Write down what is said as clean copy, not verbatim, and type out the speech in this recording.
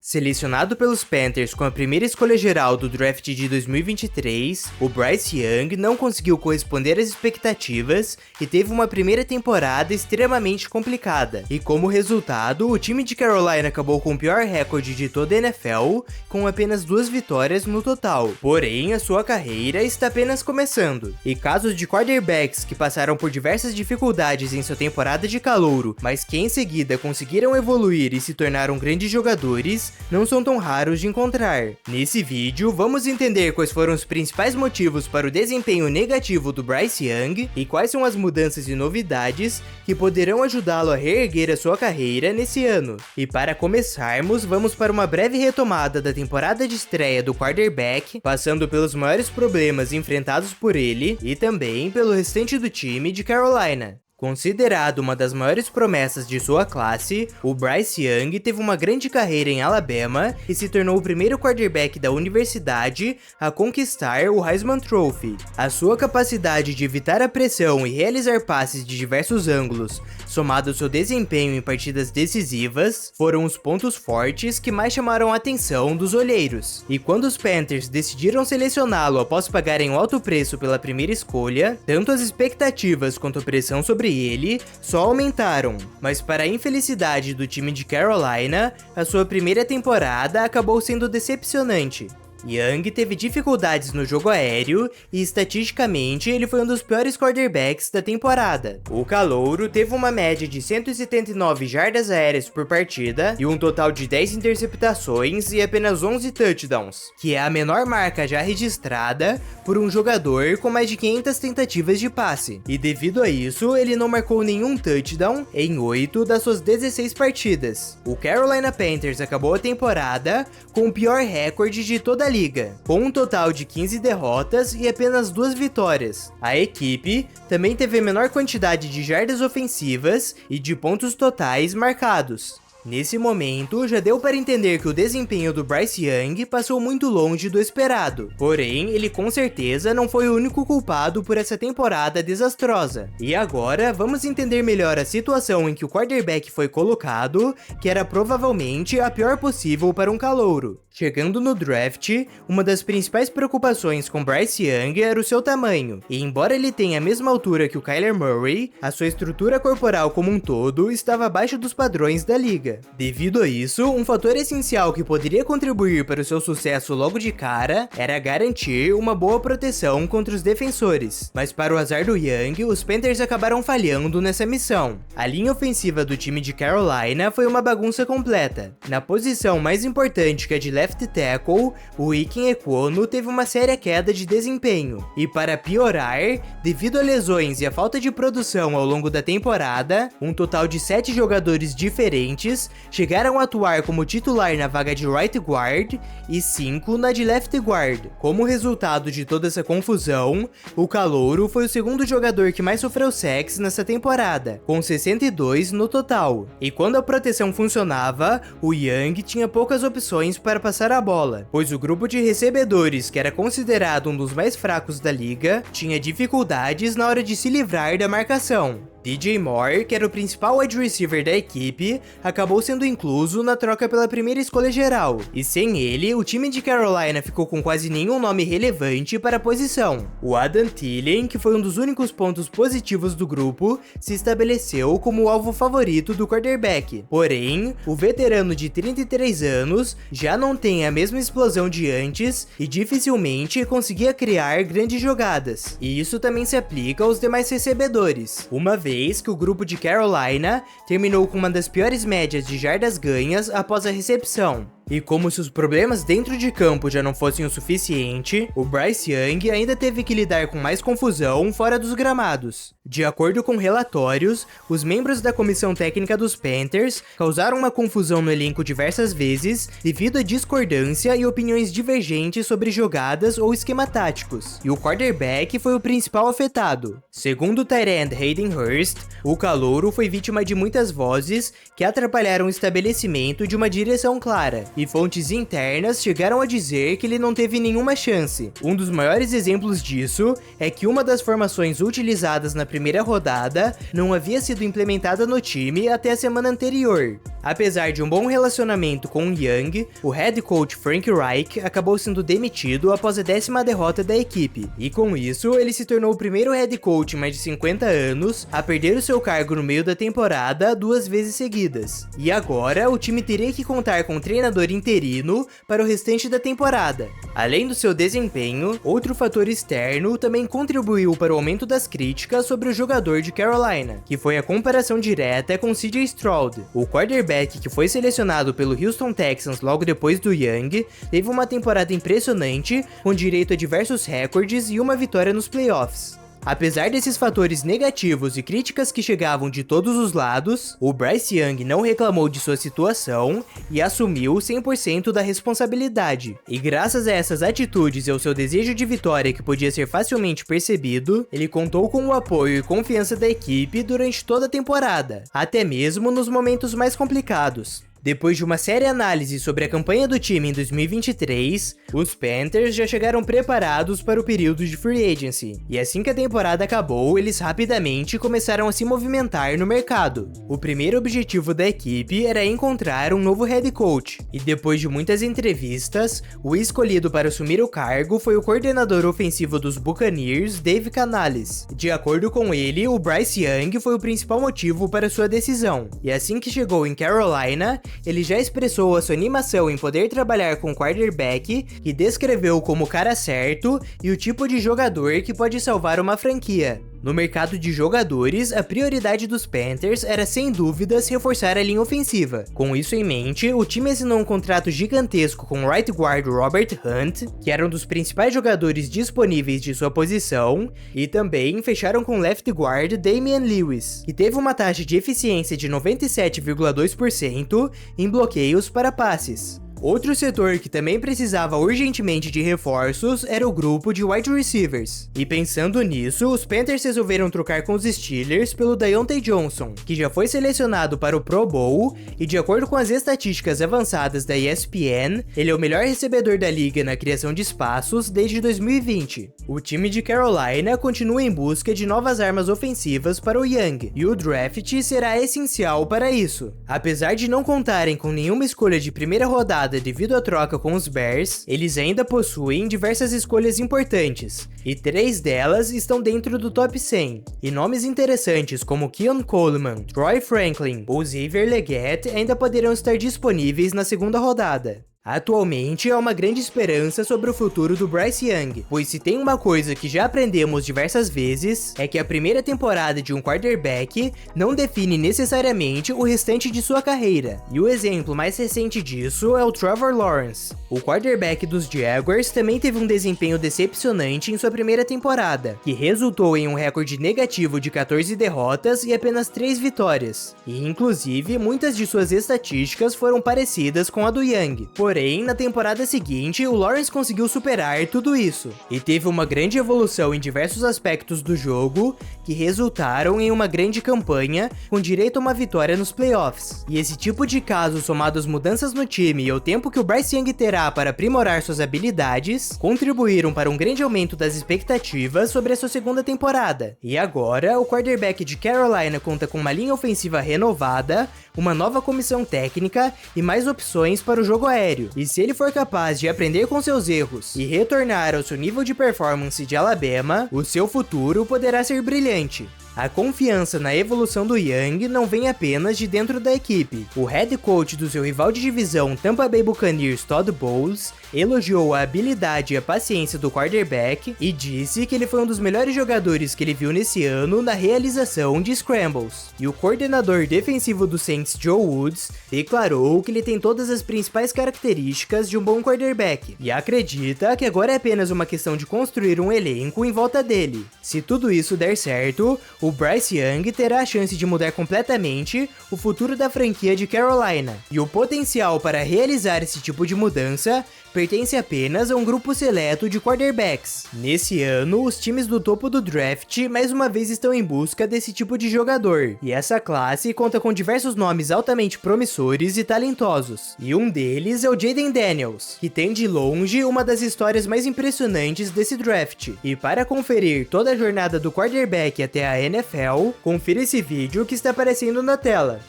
Selecionado pelos Panthers com a primeira escolha geral do draft de 2023, o Bryce Young não conseguiu corresponder às expectativas e teve uma primeira temporada extremamente complicada. E como resultado, o time de Carolina acabou com o pior recorde de toda a NFL, com apenas 2 vitórias no total. Porém, a sua carreira está apenas começando. E casos de quarterbacks que passaram por diversas dificuldades em sua temporada de calouro, mas que em seguida conseguiram evoluir e se tornaram grandes jogadores, não são tão raros de encontrar. Nesse vídeo, vamos entender quais foram os principais motivos para o desempenho negativo do Bryce Young e quais são as mudanças e novidades que poderão ajudá-lo a reerguer a sua carreira nesse ano. E para começarmos, vamos para uma breve retomada da temporada de estreia do quarterback, passando pelos maiores problemas enfrentados por ele e também pelo restante do time de Carolina. Considerado uma das maiores promessas de sua classe, o Bryce Young teve uma grande carreira em Alabama e se tornou o primeiro quarterback da universidade a conquistar o Heisman Trophy. A sua capacidade de evitar a pressão e realizar passes de diversos ângulos, somado ao seu desempenho em partidas decisivas, foram os pontos fortes que mais chamaram a atenção dos olheiros. E quando os Panthers decidiram selecioná-lo após pagarem um alto preço pela primeira escolha, tanto as expectativas quanto a pressão sobre ele só aumentaram, mas para a infelicidade do time de Carolina, a sua primeira temporada acabou sendo decepcionante. Young teve dificuldades no jogo aéreo e, estatisticamente, ele foi um dos piores quarterbacks da temporada. O calouro teve uma média de 179 jardas aéreas por partida e um total de 10 interceptações e apenas 11 touchdowns, que é a menor marca já registrada por um jogador com mais de 500 tentativas de passe. E devido a isso, ele não marcou nenhum touchdown em 8 das suas 16 partidas. O Carolina Panthers acabou a temporada com o pior recorde de toda a liga, com um total de 15 derrotas e apenas 2 vitórias. A equipe também teve a menor quantidade de jardas ofensivas e de pontos totais marcados. Nesse momento, já deu para entender que o desempenho do Bryce Young passou muito longe do esperado. Porém, ele com certeza não foi o único culpado por essa temporada desastrosa. E agora, vamos entender melhor a situação em que o quarterback foi colocado, que era provavelmente a pior possível para um calouro. Chegando no draft, uma das principais preocupações com Bryce Young era o seu tamanho, e embora ele tenha a mesma altura que o Kyler Murray, a sua estrutura corporal como um todo estava abaixo dos padrões da liga. Devido a isso, um fator essencial que poderia contribuir para o seu sucesso logo de cara era garantir uma boa proteção contra os defensores, mas para o azar do Young, os Panthers acabaram falhando nessa missão. A linha ofensiva do time de Carolina foi uma bagunça completa. Na posição mais importante, que é de left tackle, o Ikem Ekwonu teve uma séria queda de desempenho. E para piorar, devido a lesões e a falta de produção ao longo da temporada, um total de 7 jogadores diferentes chegaram a atuar como titular na vaga de right guard e 5 na de left guard. Como resultado de toda essa confusão, o calouro foi o segundo jogador que mais sofreu sacks nessa temporada, com 62 no total. E quando a proteção funcionava, o Young tinha poucas opções para passar a bola, pois o grupo de recebedores, que era considerado um dos mais fracos da liga, tinha dificuldades na hora de se livrar da marcação. DJ Moore, que era o principal wide receiver da equipe, acabou sendo incluso na troca pela primeira escolha geral, e sem ele, o time de Carolina ficou com quase nenhum nome relevante para a posição. O Adam Thielen, que foi um dos únicos pontos positivos do grupo, se estabeleceu como o alvo favorito do quarterback. Porém, o veterano de 33 anos já não tem a mesma explosão de antes e dificilmente conseguia criar grandes jogadas. E isso também se aplica aos demais recebedores. Uma vez que o grupo de Carolina terminou com uma das piores médias de jardas ganhas após a recepção. E como se os problemas dentro de campo já não fossem o suficiente, o Bryce Young ainda teve que lidar com mais confusão fora dos gramados. De acordo com relatórios, os membros da comissão técnica dos Panthers causaram uma confusão no elenco diversas vezes devido a discordância e opiniões divergentes sobre jogadas ou esquema táticos, e o quarterback foi o principal afetado. Segundo o tight end Hayden Hurst, o calouro foi vítima de muitas vozes que atrapalharam o estabelecimento de uma direção clara, e fontes internas chegaram a dizer que ele não teve nenhuma chance. Um dos maiores exemplos disso é que uma das formações utilizadas na primeira rodada não havia sido implementada no time até a semana anterior. Apesar de um bom relacionamento com o Young, o head coach Frank Reich acabou sendo demitido após a 10ª derrota da equipe, e com isso ele se tornou o primeiro head coach em mais de 50 anos a perder o seu cargo no meio da temporada 2 vezes seguidas. E agora o time teria que contar com um treinador interino para o restante da temporada. Além do seu desempenho, outro fator externo também contribuiu para o aumento das críticas sobre o jogador de Carolina, que foi a comparação direta com CJ Stroud. O quarterback que foi selecionado pelo Houston Texans logo depois do Young, teve uma temporada impressionante, com direito a diversos recordes e uma vitória nos playoffs. Apesar desses fatores negativos e críticas que chegavam de todos os lados, o Bryce Young não reclamou de sua situação e assumiu 100% da responsabilidade. E graças a essas atitudes e ao seu desejo de vitória que podia ser facilmente percebido, ele contou com o apoio e confiança da equipe durante toda a temporada, até mesmo nos momentos mais complicados. Depois de uma séria análise sobre a campanha do time em 2023, os Panthers já chegaram preparados para o período de free agency, e assim que a temporada acabou, eles rapidamente começaram a se movimentar no mercado. O primeiro objetivo da equipe era encontrar um novo head coach, e depois de muitas entrevistas, o escolhido para assumir o cargo foi o coordenador ofensivo dos Buccaneers, Dave Canales. De acordo com ele, o Bryce Young foi o principal motivo para sua decisão, e assim que chegou em Carolina, ele já expressou a sua animação em poder trabalhar com o quarterback e descreveu como o cara certo e o tipo de jogador que pode salvar uma franquia. No mercado de jogadores, a prioridade dos Panthers era sem dúvidas reforçar a linha ofensiva. Com isso em mente, o time assinou um contrato gigantesco com o right guard Robert Hunt, que era um dos principais jogadores disponíveis de sua posição, e também fecharam com left guard Damian Lewis, que teve uma taxa de eficiência de 97,2% em bloqueios para passes. Outro setor que também precisava urgentemente de reforços era o grupo de wide receivers. E pensando nisso, os Panthers resolveram trocar com os Steelers pelo Diontae Johnson, que já foi selecionado para o Pro Bowl e, de acordo com as estatísticas avançadas da ESPN, ele é o melhor recebedor da liga na criação de espaços desde 2020. O time de Carolina continua em busca de novas armas ofensivas para o Young, e o draft será essencial para isso. Apesar de não contarem com nenhuma escolha de primeira rodada devido à troca com os Bears, eles ainda possuem diversas escolhas importantes, e 3 delas estão dentro do top 100. E nomes interessantes como Keon Coleman, Troy Franklin ou Xavier Legette ainda poderão estar disponíveis na segunda rodada. Atualmente há uma grande esperança sobre o futuro do Bryce Young, pois se tem uma coisa que já aprendemos diversas vezes, é que a primeira temporada de um quarterback não define necessariamente o restante de sua carreira, e o exemplo mais recente disso é o Trevor Lawrence. O quarterback dos Jaguars também teve um desempenho decepcionante em sua primeira temporada, que resultou em um recorde negativo de 14 derrotas e apenas 3 vitórias, e inclusive muitas de suas estatísticas foram parecidas com a do Young. Porém, na temporada seguinte, o Lawrence conseguiu superar tudo isso, e teve uma grande evolução em diversos aspectos do jogo, que resultaram em uma grande campanha, com direito a uma vitória nos playoffs. E esse tipo de caso, somado às mudanças no time e ao tempo que o Bryce Young terá para aprimorar suas habilidades, contribuíram para um grande aumento das expectativas sobre a sua segunda temporada. E agora, o quarterback de Carolina conta com uma linha ofensiva renovada, uma nova comissão técnica e mais opções para o jogo aéreo. E se ele for capaz de aprender com seus erros e retornar ao seu nível de performance de Alabama, o seu futuro poderá ser brilhante. A confiança na evolução do Young não vem apenas de dentro da equipe. O head coach do seu rival de divisão Tampa Bay Buccaneers, Todd Bowles, elogiou a habilidade e a paciência do quarterback e disse que ele foi um dos melhores jogadores que ele viu nesse ano na realização de scrambles. E o coordenador defensivo do Saints, Joe Woods, declarou que ele tem todas as principais características de um bom quarterback e acredita que agora é apenas uma questão de construir um elenco em volta dele. Se tudo isso der certo, o o Bryce Young terá a chance de mudar completamente o futuro da franquia de Carolina, e o potencial para realizar esse tipo de mudança pertence apenas a um grupo seleto de quarterbacks. Nesse ano, os times do topo do draft mais uma vez estão em busca desse tipo de jogador, e essa classe conta com diversos nomes altamente promissores e talentosos, e um deles é o Jayden Daniels, que tem de longe uma das histórias mais impressionantes desse draft. E para conferir toda a jornada do quarterback até a NFL, confira esse vídeo que está aparecendo na tela.